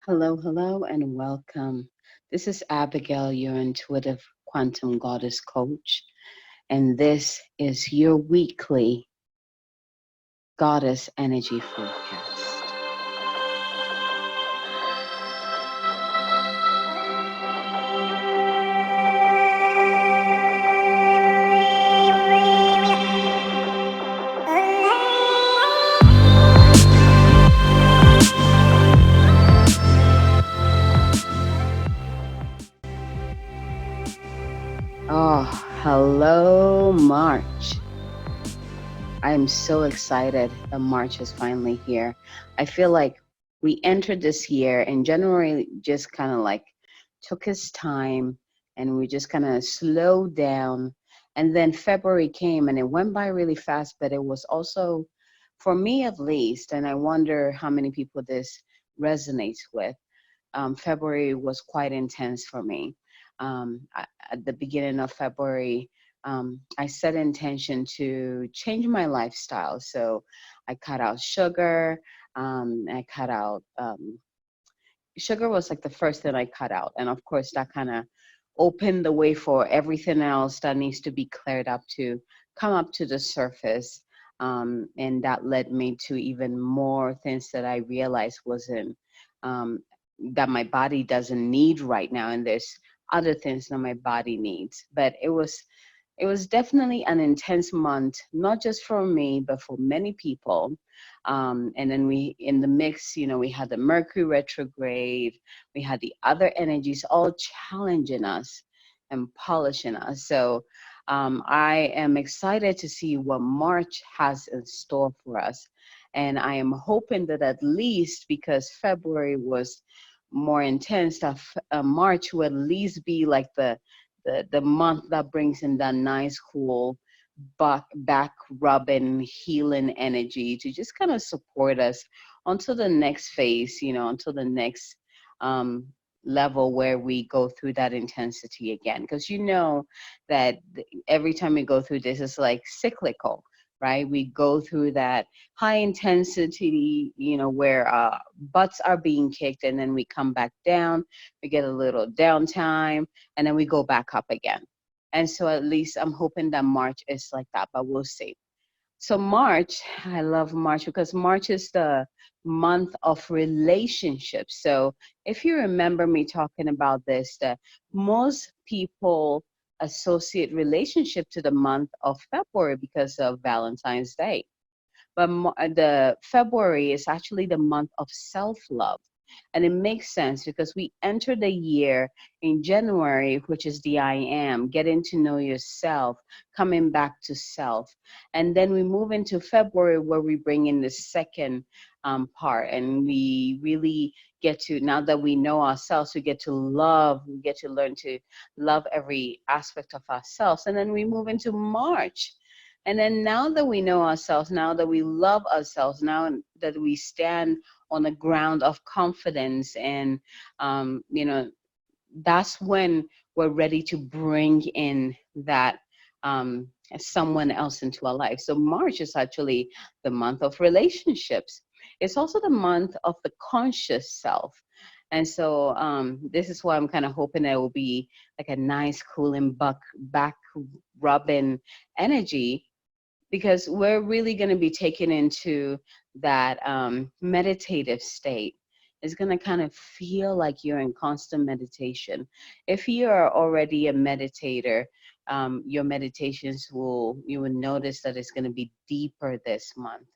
Hello, hello, and welcome. This is Abigail, your intuitive quantum goddess coach, and this is your weekly goddess energy forecast. Oh, hello, March. I am so excited that March is finally here. I feel like we entered this year and January just kind of like took its time and we just kind of slowed down. And then February came and it went by really fast, but it was also, for me at least, and I wonder how many people this resonates with. February was quite intense for me. At the beginning of February, I set intention to change my lifestyle. So I cut out sugar. I cut out sugar was like the first thing I cut out, and of course that kind of opened the way for everything else that needs to be cleared up to come up to the surface. And that led me to even more things that I realized wasn't um, that my body doesn't need right now, and there's other things that my body needs. But it was definitely an intense month, not just for me, but for many people. And then we, in the mix, we had the Mercury retrograde, we had the other energies all challenging us and polishing us. So I am excited to see what March has in store for us. And I am hoping that at least because February was more intense, that March will at least be like the month that brings in that nice cool back rubbing healing energy to just kind of support us until the next phase, until the next um level where we go through that intensity again, because that every time we go through this, it's like cyclical, right? We go through that high intensity, where butts are being kicked, and then we come back down, we get a little downtime, and then we go back up again. And so at least I'm hoping that March is like that, but we'll see. So March, I love March because March is the month of relationships. So if you remember me talking about this, that most people associate relationship to the month of February because of Valentine's Day. But the February is actually the month of self-love. And it makes sense because we enter the year in January, which is the I am, getting to know yourself, coming back to self. And then we move into February where we bring in the second part. And we really get to, now that we know ourselves, we get to love, we get to learn to love every aspect of ourselves. And then we move into March, and then now that we know ourselves, now that we love ourselves, now that we stand on the ground of confidence, and that's when we're ready to bring in that someone else into our life. So March is actually the month of relationships. It's also the month of the conscious self. And so this is why I'm kind of hoping it will be like a nice cooling back rubbing energy, because we're really going to be taken into that meditative state. It's going to kind of feel like you're in constant meditation. If you are already a meditator, your meditations you will notice that it's going to be deeper this month.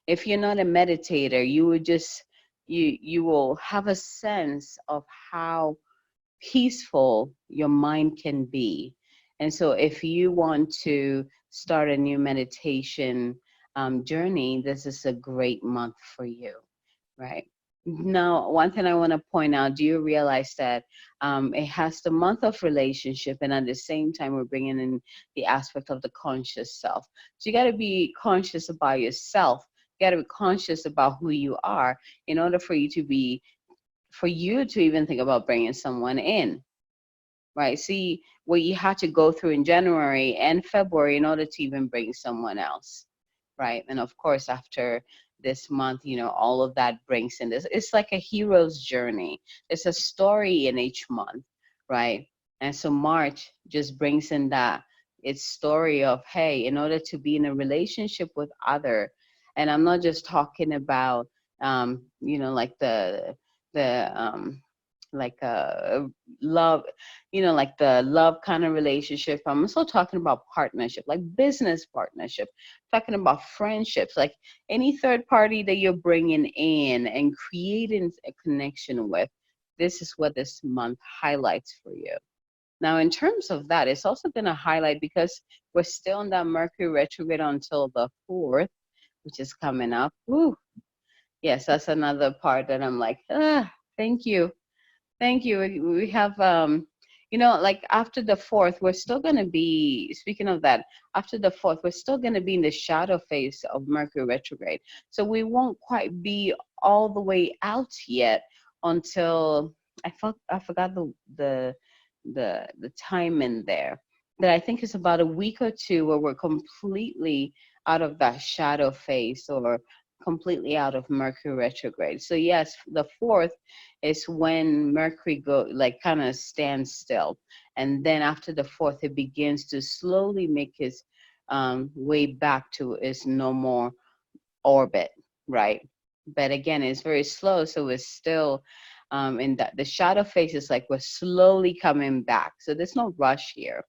If you're not a meditator, you will have a sense of how peaceful your mind can be. And so, if you want to start a new meditation journey, this is a great month for you, right? Now, one thing I want to point out, do you realize that it has the month of relationship, and at the same time, we're bringing in the aspect of the conscious self. So, you got to be conscious about yourself. You got to be conscious about who you are in order for you to even think about bringing someone in, right? See what you had to go through in January and February in order to even bring someone else, right? And of course, after this month, all of that brings in this. It's like a hero's journey. It's a story in each month, right? And so March just brings in that it's story of, hey, in order to be in a relationship with other, and I'm not just talking about like the like love, like the love kind of relationship. I'm also talking about partnership, like business partnership, talking about friendships, like any third party that you're bringing in and creating a connection with. This is what this month highlights for you. Now, in terms of that, it's also going to highlight because we're still in that Mercury retrograde until the 4th, which is coming up. Woo. Yes, that's another part that I'm like, thank you. Thank you. We have, like after the 4th, we're still going to be, speaking of that, after the 4th, we're still going to be in the shadow phase of Mercury retrograde. So we won't quite be all the way out yet until, I forgot the time in there. That I think is about a week or two where we're completely out of that shadow phase or completely out of Mercury retrograde. So yes, the 4th is when Mercury go like kind of stands still, and then after the 4th, it begins to slowly make its way back to its normal orbit, right? But again, it's very slow, so it's still in that the shadow phase is like we're slowly coming back. So there's no rush here,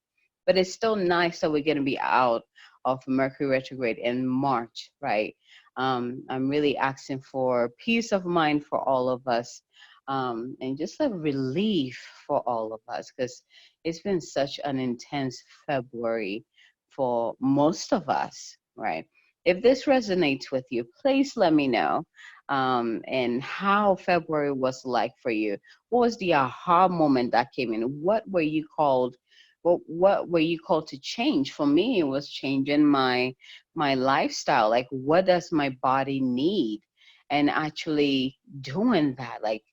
but it's still nice that we're going to be out of Mercury retrograde in March, right? I'm really asking for peace of mind for all of us, and just a relief for all of us because it's been such an intense February for most of us, right? If this resonates with you, please let me know. And how February was like for you. What was the aha moment that came in? What were you called? What were you called to change? For me, it was changing my lifestyle. Like, what does my body need? And actually doing that, like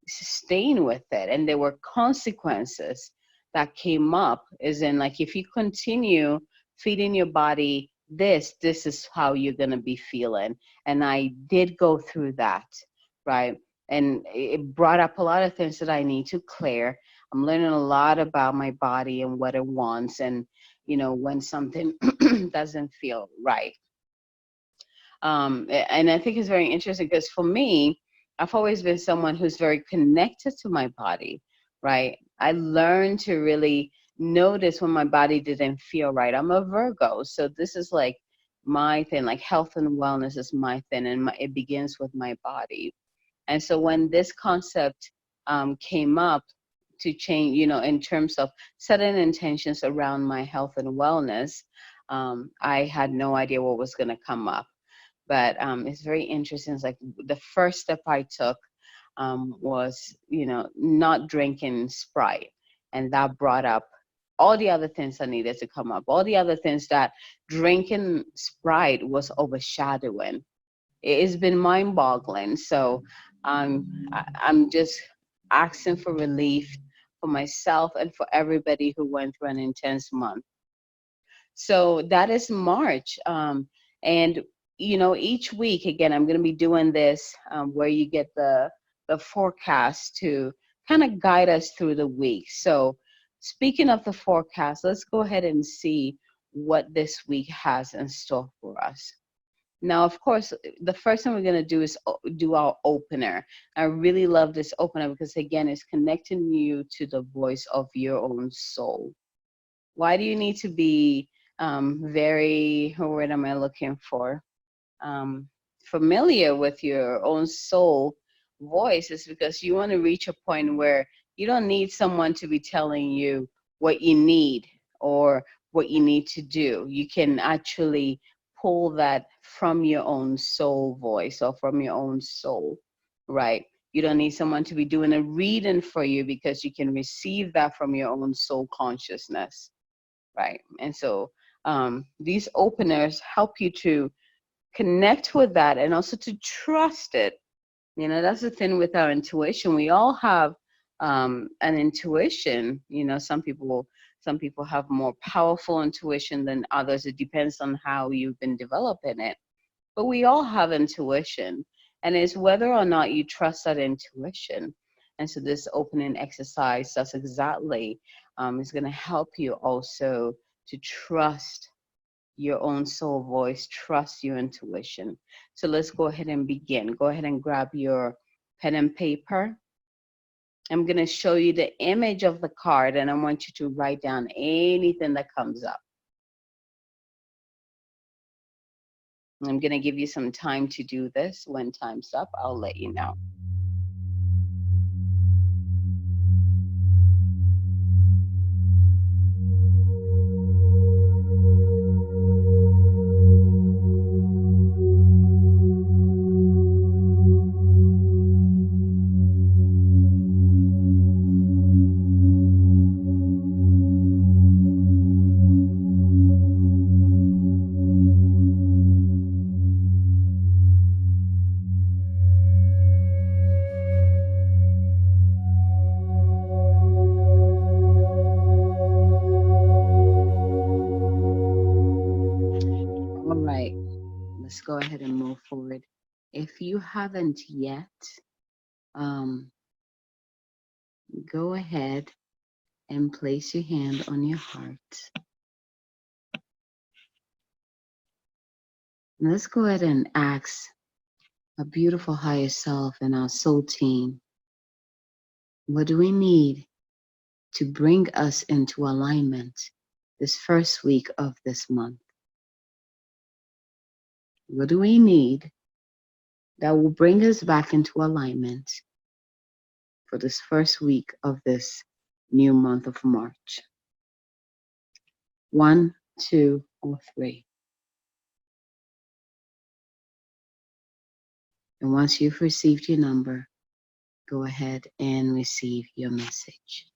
staying with it. And there were consequences that came up. Is in like if you continue feeding your body this is how you're going to be feeling. And I did go through that, right? And it brought up a lot of things that I need to clear. I'm learning a lot about my body and what it wants, and when something doesn't feel right. And I think it's very interesting because for me, I've always been someone who's very connected to my body, right? I learned to really notice when my body didn't feel right. I'm a Virgo, so this is like my thing, like health and wellness is my thing, and it begins with my body. And so when this concept came up to change, in terms of setting intentions around my health and wellness, I had no idea what was going to come up. But it's very interesting. It's like the first step I took was, not drinking Sprite. And that brought up all the other things that needed to come up, all the other things that drinking Sprite was overshadowing. It's been mind boggling. So I'm just asking for relief for myself and for everybody who went through an intense month. So that is March. And each week again, I'm going to be doing this where you get the forecast to kind of guide us through the week. So speaking of the forecast, let's go ahead and see what this week has in store for us. Now, of course, the first thing we're going to do is do our opener. I really love this opener because, again, it's connecting you to the voice of your own soul. Why do you need to be very, what word am I looking for? Um, Familiar with your own soul voice is because you want to reach a point where you don't need someone to be telling you what you need or what you need to do. You can actually pull that from your own soul voice or from your own soul, right? You don't need someone to be doing a reading for you because you can receive that from your own soul consciousness, right? And so these openers help you to connect with that and also to trust it. That's the thing with our intuition. We all have an intuition. Some people have more powerful intuition than others. It depends on how you've been developing it. but we all have intuition, and it's whether or not you trust that intuition. And so this opening exercise does exactly, is going to help you also to trust your own soul voice, trust your intuition. So let's go ahead and begin. Go ahead and grab your pen and paper. I'm going to show you the image of the card, and I want you to write down anything that comes up. I'm going to give you some time to do this. When time's up, I'll let you know. All right, let's go ahead and move forward. If you haven't yet, um, go ahead and place your hand on your heart. And let's go ahead and ask a beautiful higher self and our soul team, what do we need to bring us into alignment this first week of this month? What do we need that will bring us back into alignment for this first week of this new month of March? 1, 2, or 3. And once you've received your number, go ahead and receive your message.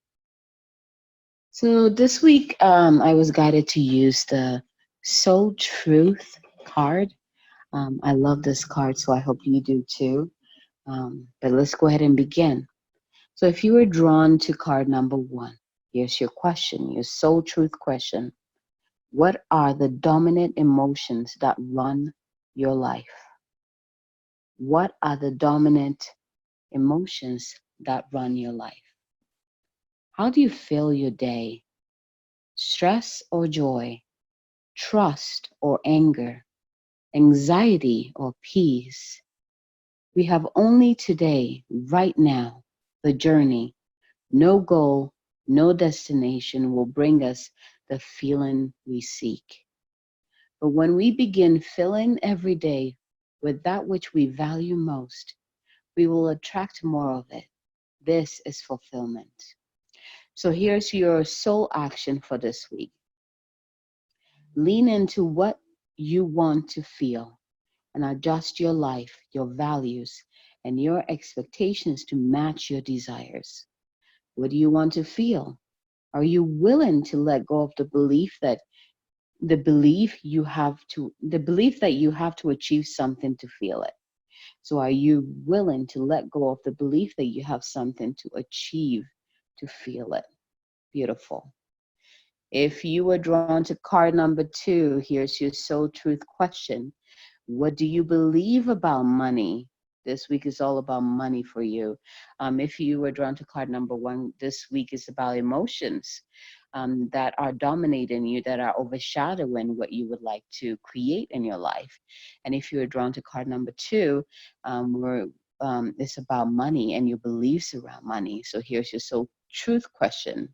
So this week, I was guided to use the Soul Truth card. I love this card, so I hope you do too. But let's go ahead and begin. So if you were drawn to card number 1, here's your question, your Soul Truth question. What are the dominant emotions that run your life? What are the dominant emotions that run your life? How do you feel your day? Stress or joy? Trust or anger? Anxiety or peace? We have only today, right now, the journey. No goal, no destination will bring us the feeling we seek. But when we begin filling every day with that which we value most, we will attract more of it. This is fulfillment. So here's your soul action for this week. Lean into what you want to feel and adjust your life, your values, and your expectations to match your desires. What do you want to feel? Are you willing to let go of the belief that you have to achieve something to feel it? So are you willing to let go of the belief that you have something to achieve to feel it? Beautiful. If you were drawn to card number 2, here's your soul truth question. What do you believe about money? This week is all about money for you. If you were drawn to card number 1, this week is about emotions that are dominating you, that are overshadowing what you would like to create in your life. And if you were drawn to card number 2, it's about money and your beliefs around money. So here's your soul truth question.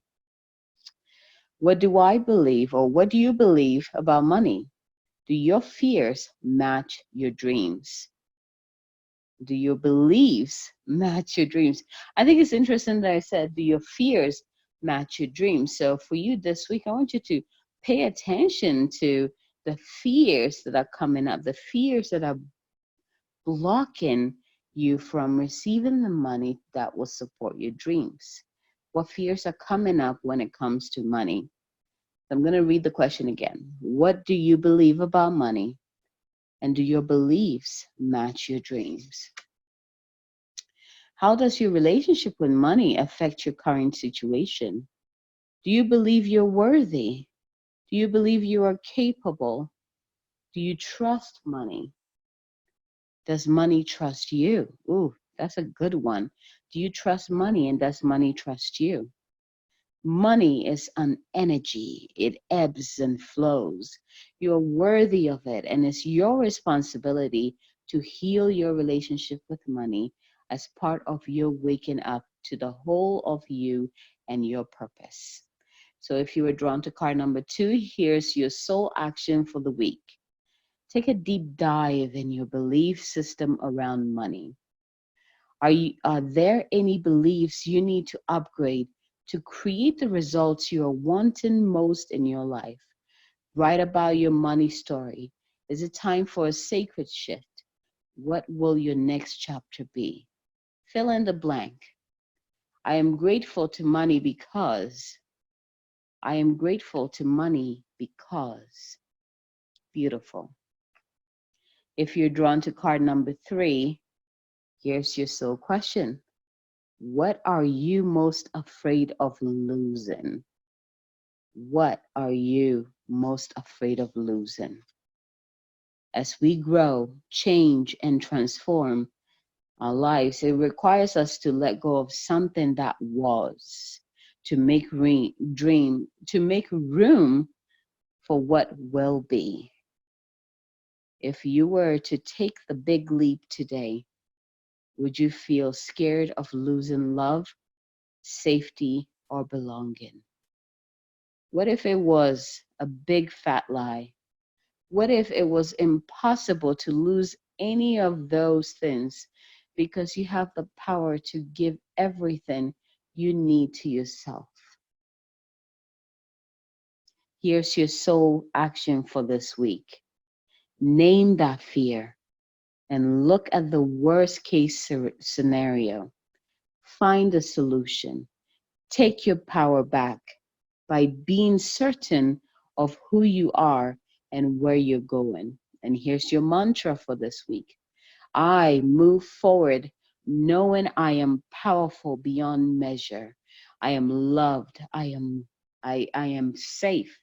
What do I believe, or what do you believe about money? Do your fears match your dreams? Do your beliefs match your dreams? I think it's interesting that I said, do your fears match your dreams? So for you this week, I want you to pay attention to the fears that are coming up, the fears that are blocking you from receiving the money that will support your dreams. What fears are coming up when it comes to money? I'm going to read the question again. What do you believe about money? And do your beliefs match your dreams? How does your relationship with money affect your current situation? Do you believe you're worthy? Do you believe you are capable? Do you trust money? Does money trust you? Ooh, that's a good one. Do you trust money, and does money trust you? Money is an energy. It ebbs and flows. You're worthy of it, and it's your responsibility to heal your relationship with money as part of your waking up to the whole of you and your purpose. So if you were drawn to card number 2, here's your soul action for the week. Take a deep dive in your belief system around money. Are there any beliefs you need to upgrade to create the results you are wanting most in your life? Write about your money story. Is it time for a sacred shift? What will your next chapter be? Fill in the blank. I am grateful to money because. I am grateful to money because. Beautiful. If you're drawn to card number 3, here's your soul question. What are you most afraid of losing? What are you most afraid of losing? As we grow, change, and transform our lives, it requires us to let go of something that was, to make to make room for what will be. If you were to take the big leap today, would you feel scared of losing love, safety, or belonging? What if it was a big fat lie? What if it was impossible to lose any of those things because you have the power to give everything you need to yourself? Here's your soul action for this week. Name that fear and look at the worst case scenario. Find a solution. Take your power back by being certain of who you are and where you're going. And here's your mantra for this week. I move forward knowing I am powerful beyond measure. I am loved. I am safe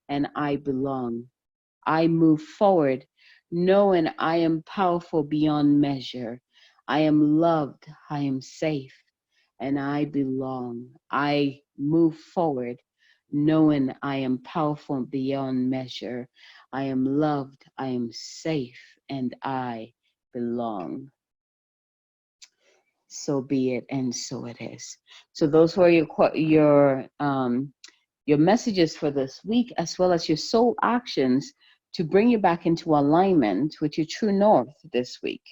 and I belong. I move forward knowing I am powerful beyond measure. I am loved. I am safe and I belong. I move forward knowing I am powerful beyond measure. I am loved, I am safe, and I belong. So be it, and so it is. So those were your messages for this week, as well as your soul actions to bring you back into alignment with your true north this week.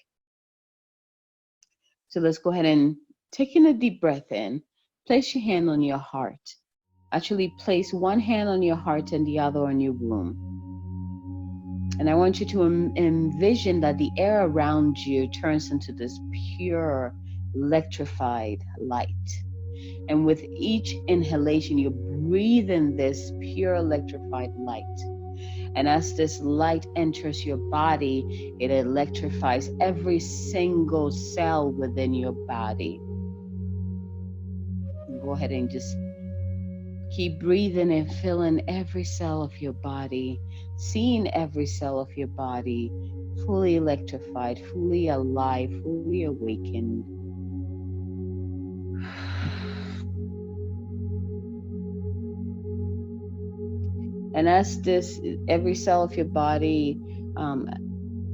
So let's go ahead and take in a deep breath in. Place your hand on your heart. Actually, place one hand on your heart and the other on your womb. And I want you to envision that the air around you turns into this pure, electrified light. And with each inhalation, you breathe in this pure, electrified light. And as this light enters your body, it electrifies every single cell within your body. And go ahead and just keep breathing and feeling every cell of your body, seeing every cell of your body fully electrified, fully alive, fully awakened. And as every cell of your body,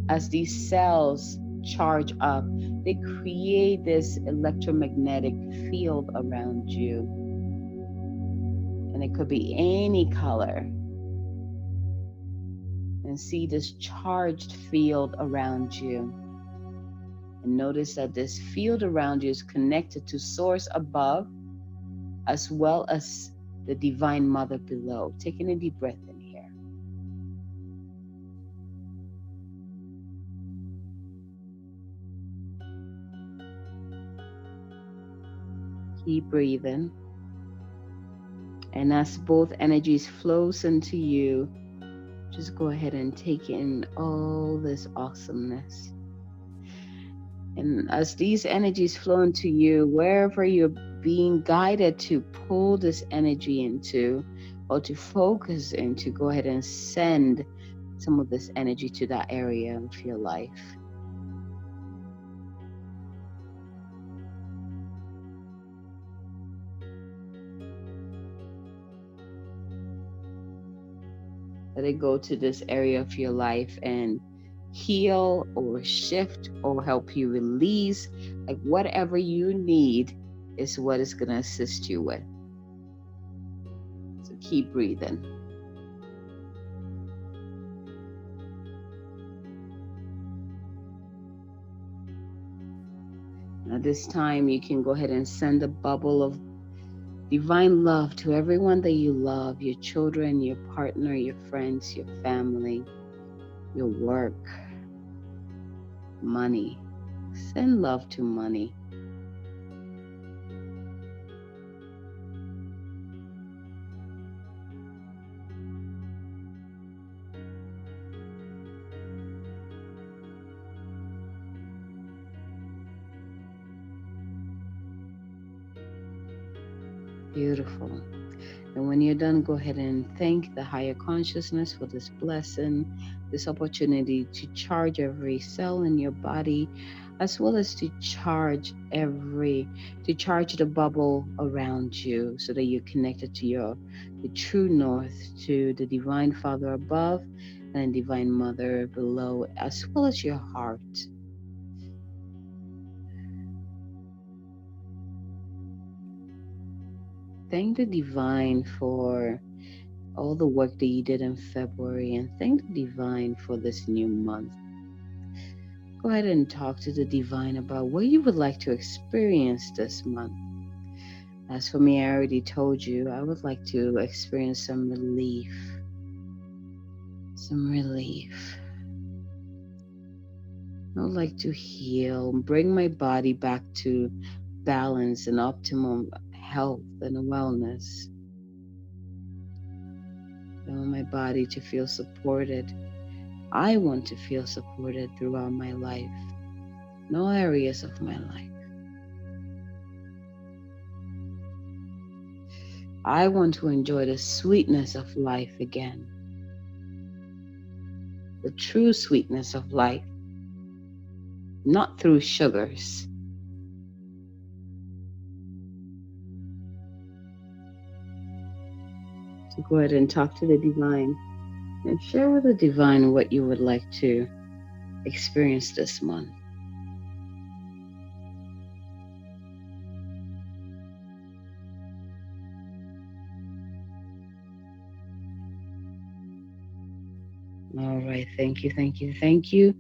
as these cells charge up, they create this electromagnetic field around you. And it could be any color. And see this charged field around you. And notice that this field around you is connected to source above, as well as the divine mother below. Taking a deep breath in here. Keep breathing. And as both energies flows into you, just go ahead and take in all this awesomeness. And as these energies flow into you, wherever you're being guided to pull this energy into or to focus into, go ahead and send some of this energy to that area of your life. Let it go to this area of your life and heal or shift or help you release. Like whatever you need is what it's going to assist you with. So keep breathing. At this time, you can go ahead and send a bubble of divine love to everyone that you love, your children, your partner, your friends, your family, your work, money. Send love to money. Beautiful. And when you're done, go ahead and thank the higher consciousness for this blessing, this opportunity to charge every cell in your body, as well as to charge the bubble around you so that you're connected to the true north, to the divine Father above and divine Mother below, as well as your heart. Thank the divine for all the work that you did in February, and thank the divine for this new month. Go ahead and talk to the divine about what you would like to experience this month. As for me, I already told you I would like to experience some relief. Some relief. I would like to heal, bring my body back to balance and optimum health and wellness. I want my body to feel supported. I want to feel supported throughout my life, in all areas of my life. I want to enjoy the sweetness of life again, the true sweetness of life, not through sugars. So go ahead and talk to the divine and share with the divine what you would like to experience this month. All right, thank you, thank you, thank you.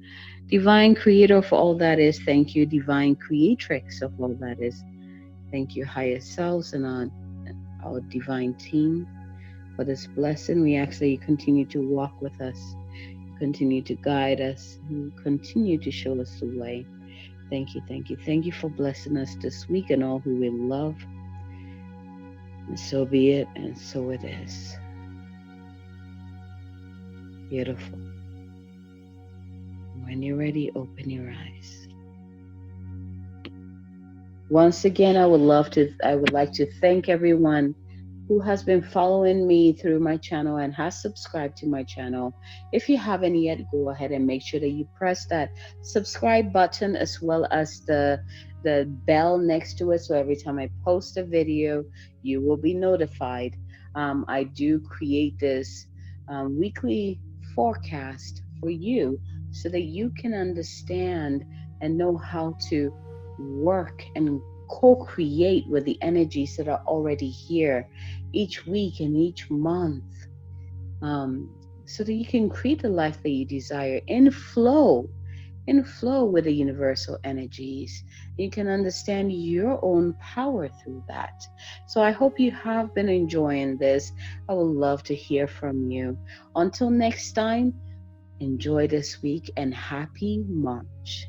Divine creator of all that is, thank you. Divine creatrix of all that is, thank you. Higher selves and our divine team for this blessing. We ask that you continue to walk with us, continue to guide us, and continue to show us the way. Thank you, thank you, thank you for blessing us this week and all who we love. And so be it, and so it is. Beautiful. When you're ready, open your eyes. Once again, I would like to thank everyone who has been following me through my channel and has subscribed to my channel. If you haven't yet, go ahead and make sure that you press that subscribe button as well as the bell next to it, so every time I post a video, you will be notified. I do create this weekly forecast for you so that you can understand and know how to work and co-create with the energies that are already here each week and each month, so that you can create the life that you desire in flow with the universal energies. You can understand your own power through that. So I hope you have been enjoying this. I would love to hear from you. Until next time, enjoy this week and happy March.